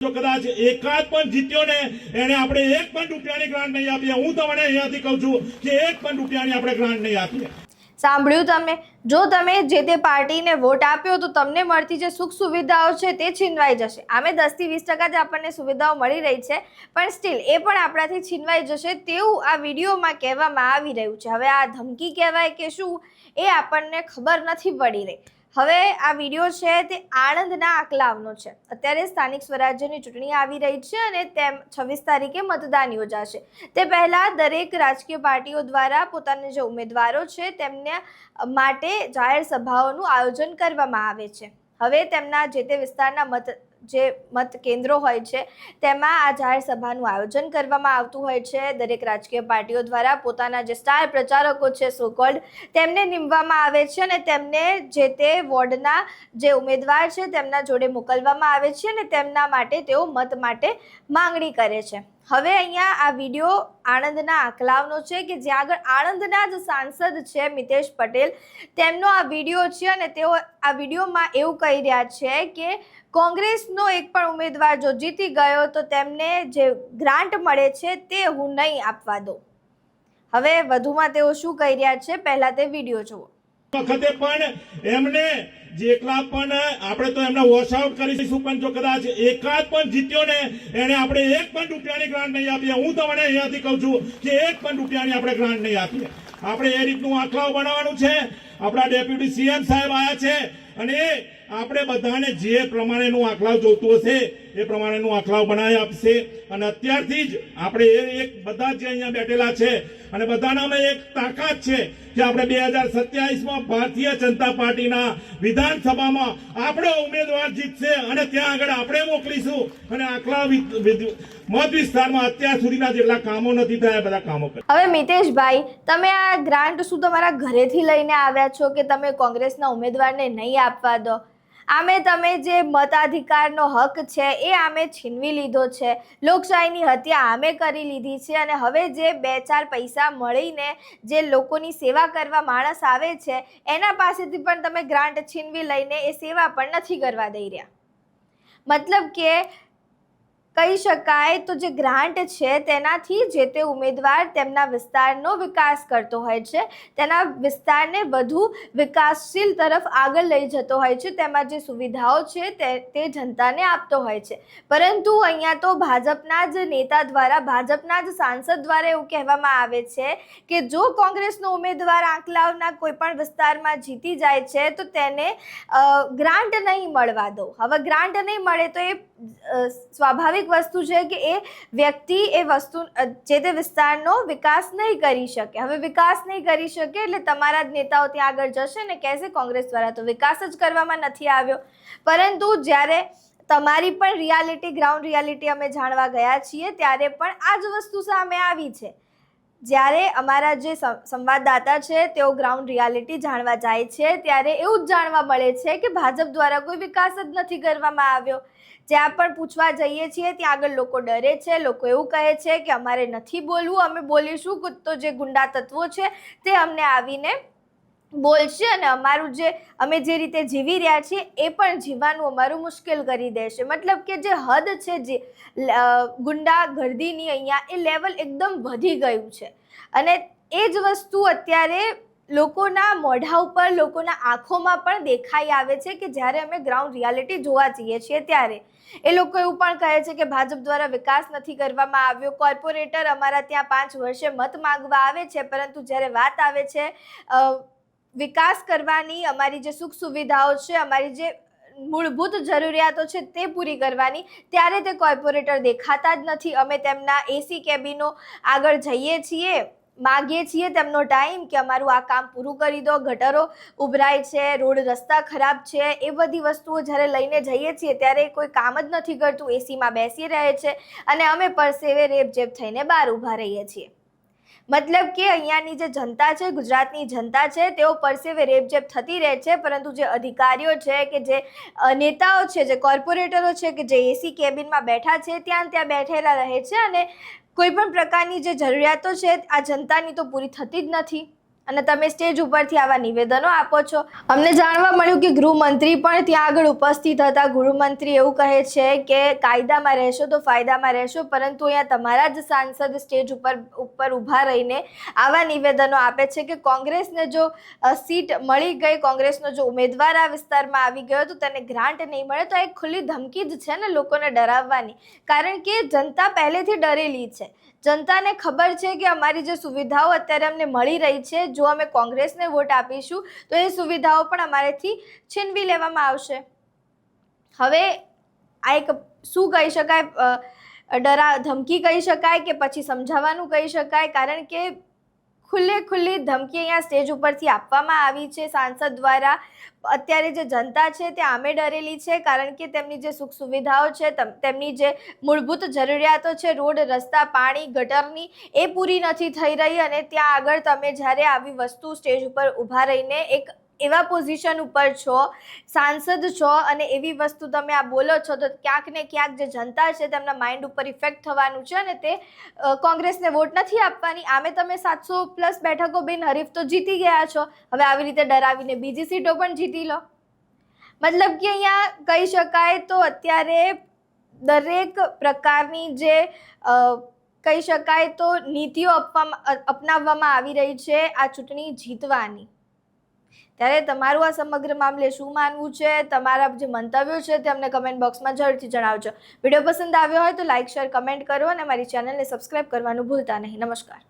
જો કદાચ એકાદ પણ જીત્યો ને એને આપણે એક પણ રૂપિયાની ગ્રાન્ટ નહીં આપી। હું તમને અહીંયાથી કહું છું કે એક પણ રૂપિયાની આપણે ગ્રાન્ટ નહીં આપીએ। સાંભળ્યું તમે? જો તમે જે તે પાર્ટીને વોટ આપ્યો તો તમને મળતી જે સુખ સુવિધાઓ છે તે છીનવાઈ જશે। આમે 10 થી 20% જ આપણને સુવિધાઓ મળી રહી છે, પણ સ્ટીલ એ પણ આપણાથી છીનવાઈ જશે તેવું આ વિડીયોમાં કહેવામાં આવી રહ્યું છે। હવે આ ધમકી કહેવાય કે શું એ આપણને ખબર નથી પડી રહી। હવે આ વિડીયો છે તે આણંદના આકલાવનો છે। અત્યારે સ્થાનિક સ્વરાજ્યની ચૂંટણી આવી રહી છે અને તેમ 26 તારીખે મતદાન યોજાશે। તે પહેલા દરેક રાજકીય પાર્ટીઓ દ્વારા પોતાના જે ઉમેદવારો છે તેમને માટે જાહેર સભાઓનું આયોજન કરવામાં આવે છે। હવે તેમના જે તે વિસ્તારના મત કેન્દ્રો હોય છે તેમાં આ જાહેર સભાનું આયોજન કરવામાં આવતું હોય છે। દરેક રાજકીય પાર્ટીઓ દ્વારા પોતાના જે સ્ટાર પ્રચારકો છે સો કોલ્ડ તેમને નીમવામાં આવે છે અને તેમને જે તે વોર્ડના જે ઉમેદવાર છે તેમના જોડે મોકલવામાં આવે છે અને તેમના માટે તેઓ મત માટે માંગણી કરે છે। હવે અહીંયા આ વિડીયો આણંદના આકલાવનો છે કે જ્યાં આગળ આણંદના જ સાંસદ છે મિતેશ પટેલ, તેમનો આ વિડીયો છે અને તેઓ આ વિડીયોમાં એવું કહી રહ્યા છે કે કોંગ્રેસનો એક પણ ઉમેદવાર જો જીતી ગયો તો તેમને જે ગ્રાન્ટ મળે છે તે હું નહીં આપવા દઉં। હવે વધુમાં તેઓ શું કહી રહ્યા છે પહેલા તે વિડીયો જુઓ। વખતે પણ એમને જેટલા પણ આપણે તો એમને વોશ આઉટ કરીશું, પણ જો કદાચ એકાદ પણ જીત્યો ને એને આપણે એક પણ રૂપિયાની ગ્રાન્ટ નહીં આપીએ। હું તમને અહીંયાથી કહું છું કે એક પણ રૂપિયાની આપણે ગ્રાન્ટ નહીં આપીએ। આપણે એ રીતનું આંકડાઓ બનાવવાનું છે। આપણા ડેપ્યુટી સીએમ સાહેબ આવ્યા છે અને આપણે બધાને જે પ્રમાણેનું આંકડાઓ જોઈતું હશે એ પ્રમાણેનું આંકડાઓ બનાવી આપશે। અને અત્યારથી જ આપણે એક બધા જે અહીંયા બેઠેલા છે અને બધાનામાં એક તાકાત છે કે આપણે 2027માં ભારતીય જનતા પાર્ટીના વિધાનસભામાં આપણો ઉમેદવાર જીતશે અને ત્યાં આગળ આપણે મોકલીશું અને આખલા મત વિસ્તારમાં અત્યાર સુધીના જેટલા કામો નથી થયા બધા કામો કરે। હવે મિતેશભાઈ, તમે આ ગ્રાન્ટ શું તમારા ઘરેથી લઈને આવ્યા છો કે તમે કોંગ્રેસના ઉમેદવારને નહીં આપવા દો? આમે તમે જે મતાધિકારનો હક છે એ આમે છીનવી લીધો છે। લોકશાહીની હત્યા આમે કરી લીધી છે અને હવે જે 2-4 પૈસા મળીને જે લોકોની સેવા કરવા માણસ આવે છે એના પાસેથી પણ તમે ગ્રાન્ટ છીનવી લઈને એ સેવા પણ નથી કરવા દઈ રહ્યા। મતલબ કે કહી શકાય તો જે ગ્રાન્ટ છે તેનાથી જે તે ઉમેદવાર તેમના વિસ્તારનો વિકાસ કરતો હોય છે, તેના વિસ્તારને વધુ વિકાસશીલ તરફ આગળ લઈ જતો હોય છે, તેમાં જે સુવિધાઓ છે તે જનતાને આપતો હોય છે। પરંતુ અહીંયા તો ભાજપના જ નેતા દ્વારા, ભાજપના જ સાંસદ દ્વારા એવું કહેવામાં આવે છે કે જો કોંગ્રેસનો ઉમેદવાર આંકલાવના કોઈ પણ વિસ્તારમાં જીતી જાય છે તો તેને ગ્રાન્ટ નહીં મળવા દો। હવે ગ્રાન્ટ નહીં મળે તો એ સ્વાભાવિક વસ્તુ છે કે એ વ્યક્તિ એ વસ્તુ જે તે વિસ્તારનો વિકાસ નહીં કરી શકે। હવે વિકાસ નહીં કરી શકે એટલે તમારા જ નેતાઓ ત્યાં આગળ જશે ને કહેશે કોંગ્રેસ દ્વારા તો વિકાસ જ કરવામાં નથી આવ્યો। પરંતુ જ્યારે તમારી પણ રિયાલિટી, ગ્રાઉન્ડ રિયાલિટી અમે જાણવા ગયા છીએ ત્યારે પણ આ જ વસ્તુ સામે આવી છે। જ્યારે અમારા જે સંવાદદાતા છે તેઓ ગ્રાઉન્ડ રિયાલિટી જાણવા જાય છે ત્યારે એવું જ જાણવા મળે છે કે ભાજપ દ્વારા કોઈ વિકાસ જ નથી કરવામાં આવ્યો। જ્યાં પણ પૂછવા જઈએ છીએ ત્યાં આગળ લોકો ડરે છે, લોકો એવું કહે છે કે અમારે નથી બોલવું, અમે બોલીશું તો જે ગુંડા તત્વો છે તે અમને આવીને બોલશે અને અમારું જે અમે જે રીતે જીવી રહ્યા છીએ એ પણ જીવવાનું અમારું મુશ્કેલ કરી દેશે। મતલબ કે જે હદ છે જે ગુંડાગર્દીની અહીંયા એ લેવલ એકદમ વધી ગયું છે અને એ જ વસ્તુ અત્યારે લોકોના મોઢા ઉપર, લોકોના આંખોમાં પણ દેખાઈ આવે છે કે જ્યારે અમે ગ્રાઉન્ડ રિયાલિટી જોવા જઈએ છીએ ત્યારે એ લોકો એવું પણ કહે છે કે ભાજપ દ્વારા વિકાસ નથી કરવામાં આવ્યો। કોર્પોરેટર અમારા ત્યાં 5 વર્ષે મત માંગવા આવે છે પરંતુ જ્યારે વાત આવે છે વિકાસ કરવાની, અમારી જે સુખ સુવિધાઓ છે, અમારી જે મૂળભૂત જરૂરિયાતો છે તે પૂરી કરવાની, ત્યારે તે કોર્પોરેટર દેખાતા જ નથી। અમે તેમના એસી કેબિનો આગળ જઈએ છીએ, માગીએ છીએ તેમનો ટાઈમ કે અમારું આ કામ પૂરું કરી દો, ગટરો ઉભરાય છે, રોડ રસ્તા ખરાબ છે, એ બધી વસ્તુઓ જ્યારે લઈને જઈએ છીએ ત્યારે કોઈ કામ જ નથી કરતું, એસીમાં બેસી રહે છે અને અમે પરસેવે રેબઝેબ થઈને બહાર ઊભા રહીએ છીએ। મતલબ કે અહીંયાની જે જનતા છે, ગુજરાતની જનતા છે, તેઓ પરસેવે રેબઝેબ થતી રહે છે, પરંતુ જે અધિકારીઓ છે કે જે નેતાઓ છે, જે કોર્પોરેટરો છે કે જે એસી કેબિનમાં બેઠા છે ત્યાં બેઠેલા રહે છે અને કોઈ પણ પ્રકારની જે જરૂરિયાતો છે આ જનતાની તો પૂરી થતી જ નથી। અને તમે સ્ટેજ ઉપરથી આવા નિવેદનો આપો છો. અમને જાણવા મળ્યું કે ગૃહમંત્રી પણ ત્યાં આગળ ઉપસ્થિત હતા. ગૃહમંત્રી એવું કહે છે કે કાયદામાં રહેશો તો ફાયદામાં રહેશો, પરંતુ અહીંયા તમારા જ સાંસદ સ્ટેજ ઉપર ઊભા રહીને આવા નિવેદનો આપે છે કે કોંગ્રેસને જો સીટ મળી ગઈ, કોંગ્રેસનો જો ઉમેદવાર આ વિસ્તારમાં આવી ગયો તો તેને ગ્રાન્ટ નહીં મળે. તો એક ખુલ્લી ધમકી જ છે ને લોકોને ડરાવવાની, કારણ કે જનતા પહેલેથી ડરેલી છે. જનતાને ખબર છે કે અમારી જે સુવિધાઓ અત્યારે અમને મળી રહી છે, જો અમે કોંગ્રેસને વોટ આપીશું તો એ સુવિધાઓ પણ અમારેથી છીનવી લેવામાં આવશે. હવે આ એક શું કહી શકાય, ધમકી કહી શકાય કે પછી સમજાવવાનું કહી શકાય, કારણ કે ખુલ્લી ધમકી અહીંયા સ્ટેજ ઉપરથી આપવામાં આવી છે સાંસદ દ્વારા. અત્યારે જે જનતા છે તે આમે ડરેલી છે, કારણ કે તેમની જે સુખ સુવિધાઓ છે, તેમની જે મૂળભૂત જરૂરિયાતો છે, રોડ, રસ્તા, પાણી, ગટરની, એ પૂરી નથી થઈ રહી. અને ત્યાં આગળ તમે જ્યારે આવી વસ્તુ સ્ટેજ ઉપર ઊભા રહીને એક એવા પોઝિશન ઉપર છો, સાંસદ છો, અને એવી વસ્તુ તમે આ બોલો છો, તો ક્યાંક ને ક્યાંક જે જનતા છે તેમના માઇન્ડ ઉપર ઇફેક્ટ થવાનું છે અને તે કોંગ્રેસને વોટ નથી આપવાની. આમે તમે 700+ બેઠકો બિનહરીફ તો જીતી ગયા છો, હવે આવી રીતે ડરાવીને બીજી સીટો પણ જીતી લો. મતલબ કે અહીંયા કહી શકાય તો અત્યારે દરેક પ્રકારની જે કહી શકાય તો નીતિઓ અપનાવવામાં આવી રહી છે આ ચૂંટણી જીતવાની. ત્યારે તમારું આ સમગ્ર મામલે શું માનવું છે, તમારા જે મંતવ્યો છે તે અમને કમેન્ટ બોક્સમાં જરૂરથી જણાવજો. વિડીયો પસંદ આવ્યો હોય તો લાઇક, શેર, કમેન્ટ કરો અને મારી ચેનલને સબસ્ક્રાઇબ કરવાનું ભૂલતા નહીં. નમસ્કાર.